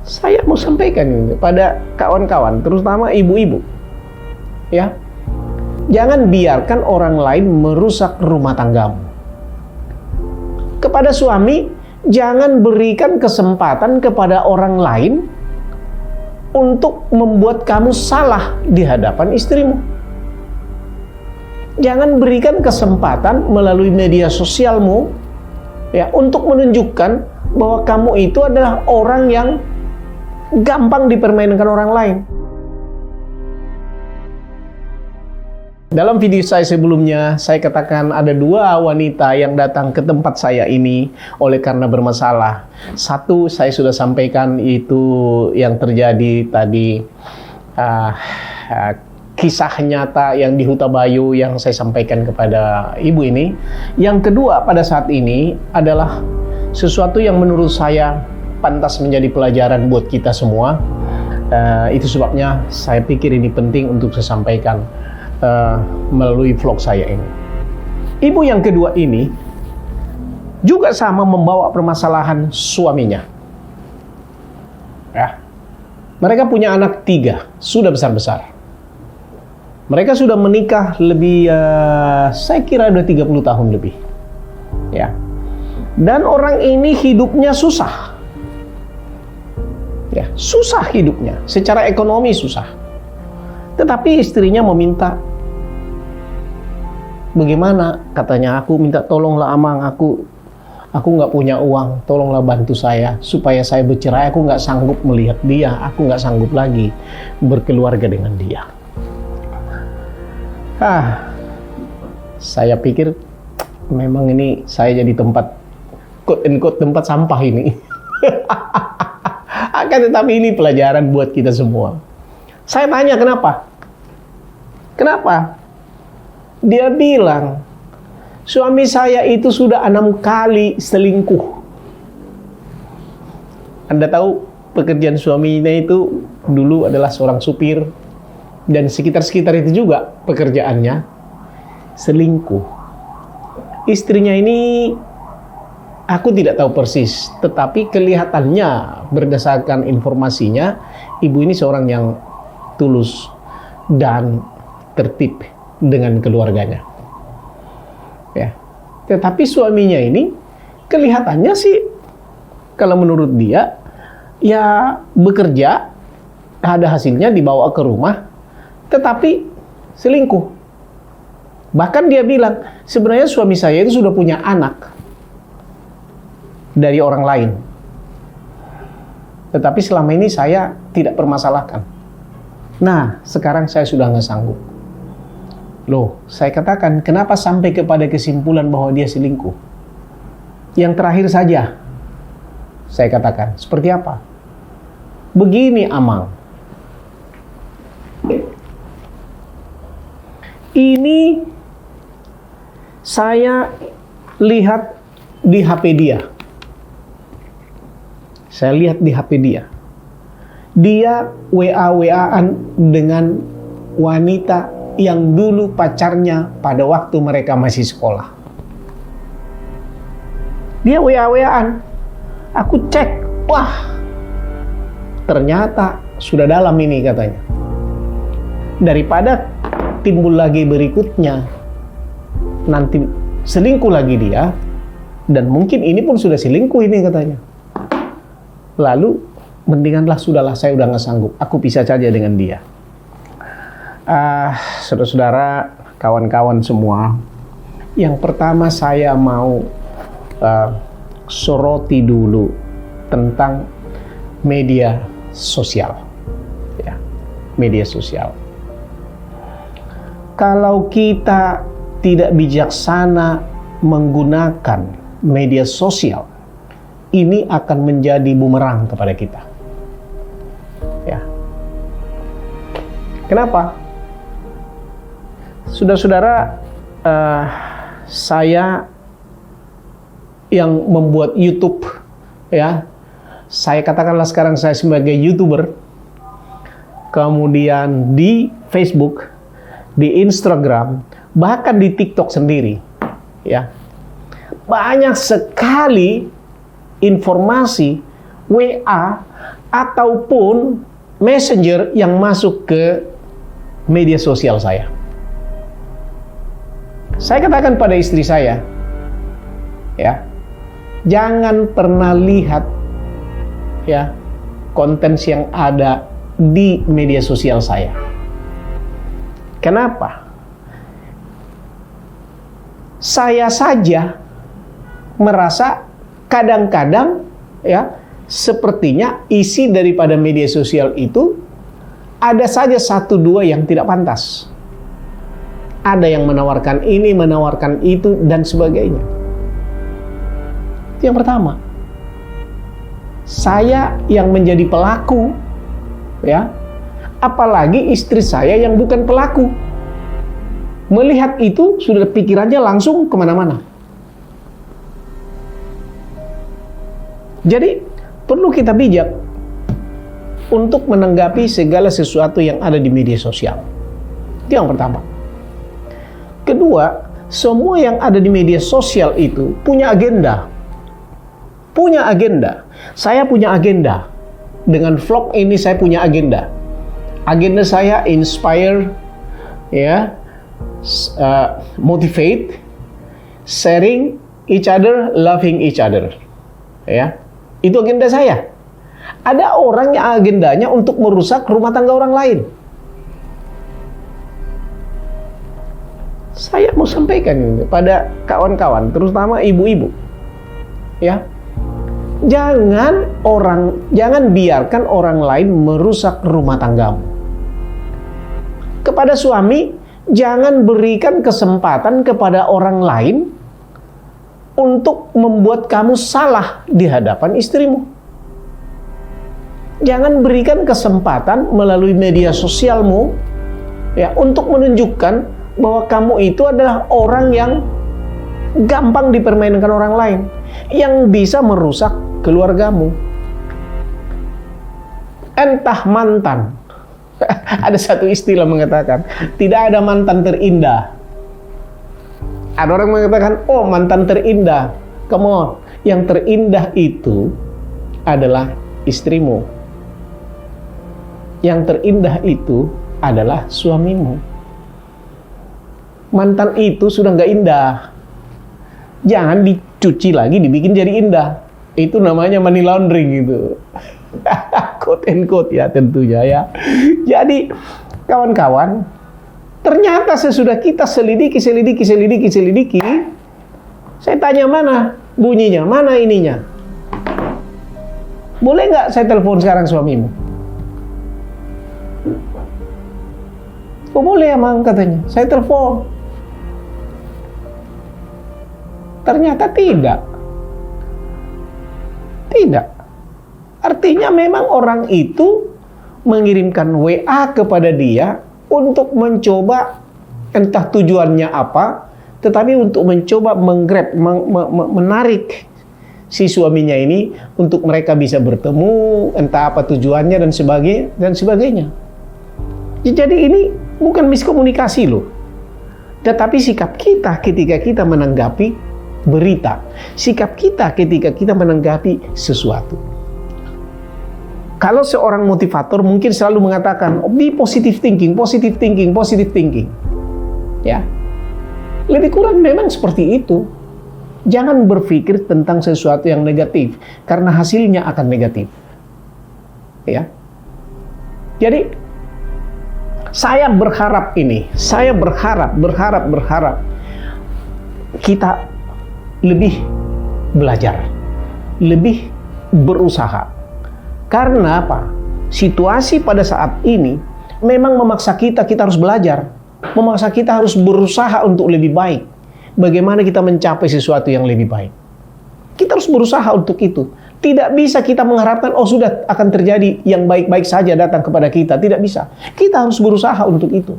saya mau sampaikan ini pada kawan-kawan, terutama ibu-ibu. Ya. Jangan biarkan orang lain merusak rumah tanggamu. Kepada suami, jangan berikan kesempatan kepada orang lain untuk membuat kamu salah di hadapan istrimu. Jangan berikan kesempatan melalui media sosialmu ya untuk menunjukkan bahwa kamu itu adalah orang yang gampang dipermainkan orang lain. Dalam video saya sebelumnya, saya katakan ada dua wanita yang datang ke tempat saya ini oleh karena bermasalah. Satu, saya sudah sampaikan itu yang terjadi tadi, kisah nyata yang di Huta Bayu yang saya sampaikan kepada ibu ini. Yang kedua pada saat ini adalah sesuatu yang menurut saya pantas menjadi pelajaran buat kita semua. Itu sebabnya saya pikir ini penting untuk saya sampaikan melalui vlog saya ini. Ibu yang kedua ini juga sama membawa permasalahan suaminya. Ya. Mereka punya anak 3, sudah besar-besar. Mereka sudah menikah lebih, saya kira udah 30 tahun lebih. Ya. Dan orang ini hidupnya susah. Ya, susah hidupnya, secara ekonomi susah. Tetapi istrinya meminta, bagaimana? Katanya, aku minta tolonglah Amang, aku nggak punya uang, tolonglah bantu saya supaya saya bercerai. Aku nggak sanggup melihat dia, aku nggak sanggup lagi berkeluarga dengan dia. Saya pikir memang ini saya jadi tempat quote-unquote tempat sampah ini. Akan tetapi ini pelajaran buat kita semua. Saya tanya kenapa? Kenapa? Dia bilang, suami saya itu sudah 6 kali selingkuh. Anda tahu pekerjaan suaminya itu dulu adalah seorang supir, dan sekitar-sekitar itu juga pekerjaannya selingkuh. Istrinya ini aku tidak tahu persis, tetapi kelihatannya berdasarkan informasinya, ibu ini seorang yang tulus dan tertib dengan keluarganya. Ya. Tetapi suaminya ini kelihatannya sih, kalau menurut dia, ya bekerja, ada hasilnya dibawa ke rumah, tetapi selingkuh. Bahkan dia bilang, sebenarnya suami saya itu sudah punya anak dari orang lain. Tetapi selama ini saya tidak permasalahkan. Nah, sekarang saya sudah nggak sanggup. Loh, saya katakan, kenapa sampai kepada kesimpulan bahwa dia selingkuh? Yang terakhir saja, saya katakan, seperti apa? Begini, Amang. Ini saya lihat di HP dia. Saya lihat di HP dia. Dia WA-WA-an dengan wanita yang dulu pacarnya pada waktu mereka masih sekolah. Dia WA-WA-an. Aku cek, wah, ternyata sudah dalam ini katanya. Daripada timbul lagi berikutnya, nanti selingkuh lagi dia, dan mungkin ini pun sudah selingkuh ini katanya. Lalu, mendinganlah sudahlah, saya udah nggak sanggup, aku pisah saja dengan dia. Saudara-saudara, kawan-kawan semua, yang pertama saya mau soroti dulu tentang media sosial. Ya, media sosial. Kalau kita tidak bijaksana menggunakan media sosial, ini akan menjadi bumerang kepada kita. Ya. Kenapa? Saudara-saudara, saya yang membuat YouTube, ya, saya katakanlah sekarang saya sebagai YouTuber, kemudian di Facebook, di Instagram, bahkan di TikTok sendiri, ya, banyak sekali informasi WA ataupun messenger yang masuk ke media sosial saya. Saya katakan pada istri saya, ya, jangan pernah lihat ya konten yang ada di media sosial saya. Kenapa? Saya saja merasa kadang-kadang ya sepertinya isi daripada media sosial itu ada saja satu dua yang tidak pantas. Ada yang menawarkan ini, menawarkan itu dan sebagainya. Itu yang pertama. Saya yang menjadi pelaku, ya, apalagi istri saya yang bukan pelaku. Melihat itu sudah pikirannya langsung kemana-mana. Jadi perlu kita bijak untuk menanggapi segala sesuatu yang ada di media sosial. Itu yang pertama. Kedua, semua yang ada di media sosial itu punya agenda. Punya agenda. Saya punya agenda. Dengan vlog ini saya punya agenda. Agenda saya inspire, ya, motivate, sharing each other, loving each other. Ya, itu agenda saya. Ada orang yang agendanya untuk merusak rumah tangga orang lain. Saya mau sampaikan pada kawan-kawan, terutama ibu-ibu, ya, jangan biarkan orang lain merusak rumah tanggamu. Kepada suami, jangan berikan kesempatan kepada orang lain untuk membuat kamu salah di hadapan istrimu. Jangan berikan kesempatan melalui media sosialmu ya untuk menunjukkan bahwa kamu itu adalah orang yang gampang dipermainkan orang lain, yang bisa merusak keluargamu. Entah mantan. Ada satu istilah mengatakan, tidak ada mantan terindah. Ada orang mengatakan, oh mantan terindah. Come on, yang terindah itu adalah istrimu. Yang terindah itu adalah suamimu. Mantan itu sudah nggak indah. Jangan dicuci lagi, dibikin jadi indah. Itu namanya money laundering gitu. Quote and quote ya tentunya ya. Jadi kawan-kawan, ternyata sesudah kita selidiki, saya tanya mana bunyinya, mana ininya. Boleh nggak saya telepon sekarang suamimu? Oh boleh emang katanya, saya telepon. Ternyata tidak. Tidak. Artinya memang orang itu mengirimkan WA kepada dia untuk mencoba, entah tujuannya apa, tetapi untuk mencoba menarik si suaminya ini untuk mereka bisa bertemu, entah apa tujuannya dan sebagainya. Jadi ini bukan miskomunikasi loh, tetapi sikap kita ketika kita menanggapi berita, sikap kita ketika kita menanggapi sesuatu. Kalau seorang motivator mungkin selalu mengatakan, oh, be positive thinking. Ya. Lebih kurang memang seperti itu. Jangan berpikir tentang sesuatu yang negatif, karena hasilnya akan negatif. Ya. Jadi, saya berharap kita lebih belajar, lebih berusaha. Karena apa? Situasi pada saat ini memang memaksa kita harus belajar, memaksa kita harus berusaha untuk lebih baik. Bagaimana kita mencapai sesuatu yang lebih baik? Kita harus berusaha untuk itu. Tidak bisa kita mengharapkan, oh sudah akan terjadi yang baik-baik saja datang kepada kita. Tidak bisa. Kita harus berusaha untuk itu.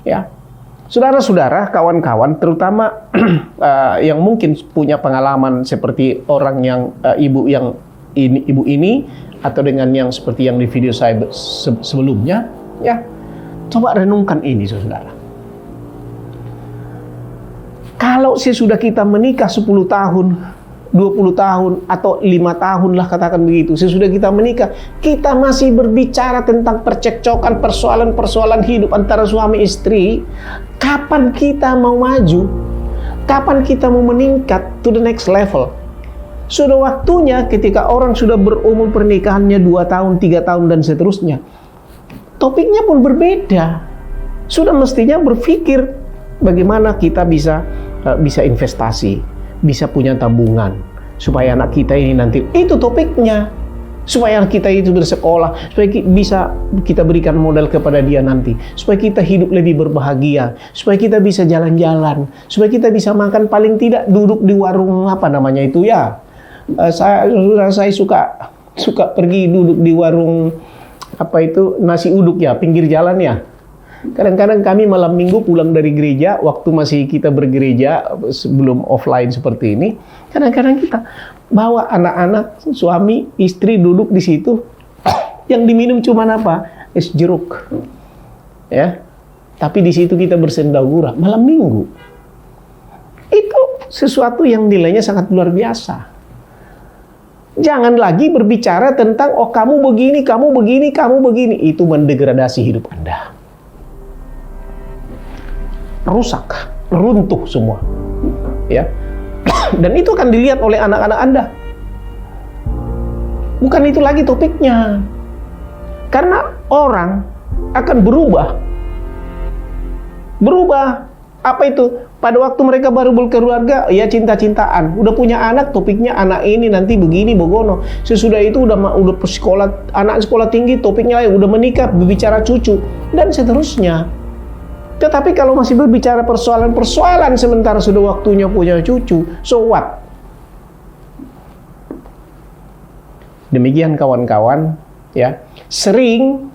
Ya. Saudara-saudara, kawan-kawan, terutama yang mungkin punya pengalaman seperti orang yang ibu ini atau dengan yang seperti yang di video saya sebelumnya, ya, coba renungkan ini, saudara. Kalau sesudah kita menikah 10 tahun, 20 tahun atau 5 tahun lah katakan begitu, sesudah kita menikah, kita masih berbicara tentang percekcokan, persoalan-persoalan hidup antara suami istri. Kapan kita mau maju? Kapan kita mau meningkat to the next level? Sudah waktunya ketika orang sudah berumur pernikahannya 2 tahun, 3 tahun dan seterusnya. Topiknya pun berbeda. Sudah mestinya berpikir bagaimana kita bisa investasi, bisa punya tabungan, supaya anak kita ini nanti, itu topiknya, supaya kita itu bersekolah, supaya bisa kita berikan modal kepada dia nanti, supaya kita hidup lebih berbahagia, supaya kita bisa jalan-jalan, supaya kita bisa makan, paling tidak duduk di warung apa namanya itu ya. Saya suka pergi duduk di warung apa itu, nasi uduk ya, pinggir jalan ya. Kadang-kadang kami malam minggu pulang dari gereja, waktu masih kita bergereja sebelum offline seperti ini, kadang-kadang kita bawa anak-anak, suami, istri duduk di situ, yang diminum cuma apa? Es jeruk, ya. Tapi di situ kita bersendagura malam minggu. Itu sesuatu yang nilainya sangat luar biasa. Jangan lagi berbicara tentang kamu begini, kamu begini, kamu begini. Itu mendegradasi hidup Anda. Rusak, runtuh semua, ya. Dan itu akan dilihat oleh anak-anak Anda. Bukan itu lagi topiknya. Karena orang akan berubah. Apa itu? Pada waktu mereka baru berkeluarga, ya cinta-cintaan. Udah punya anak, topiknya anak ini nanti begini, bogono. Sesudah itu udah sekolah, anak sekolah tinggi, topiknya lain. Udah menikah, berbicara cucu, dan seterusnya. Tetapi kalau masih berbicara persoalan-persoalan sementara sudah waktunya punya cucu, so what? Demikian kawan-kawan, ya. Sering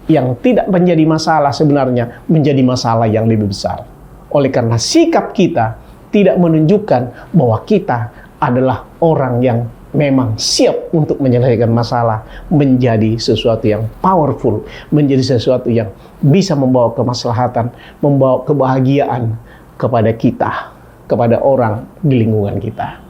yang tidak menjadi masalah sebenarnya menjadi masalah yang lebih besar. Oleh karena sikap kita tidak menunjukkan bahwa kita adalah orang yang memang siap untuk menyelesaikan masalah, menjadi sesuatu yang powerful, menjadi sesuatu yang bisa membawa kemaslahatan, membawa kebahagiaan kepada kita, kepada orang di lingkungan kita.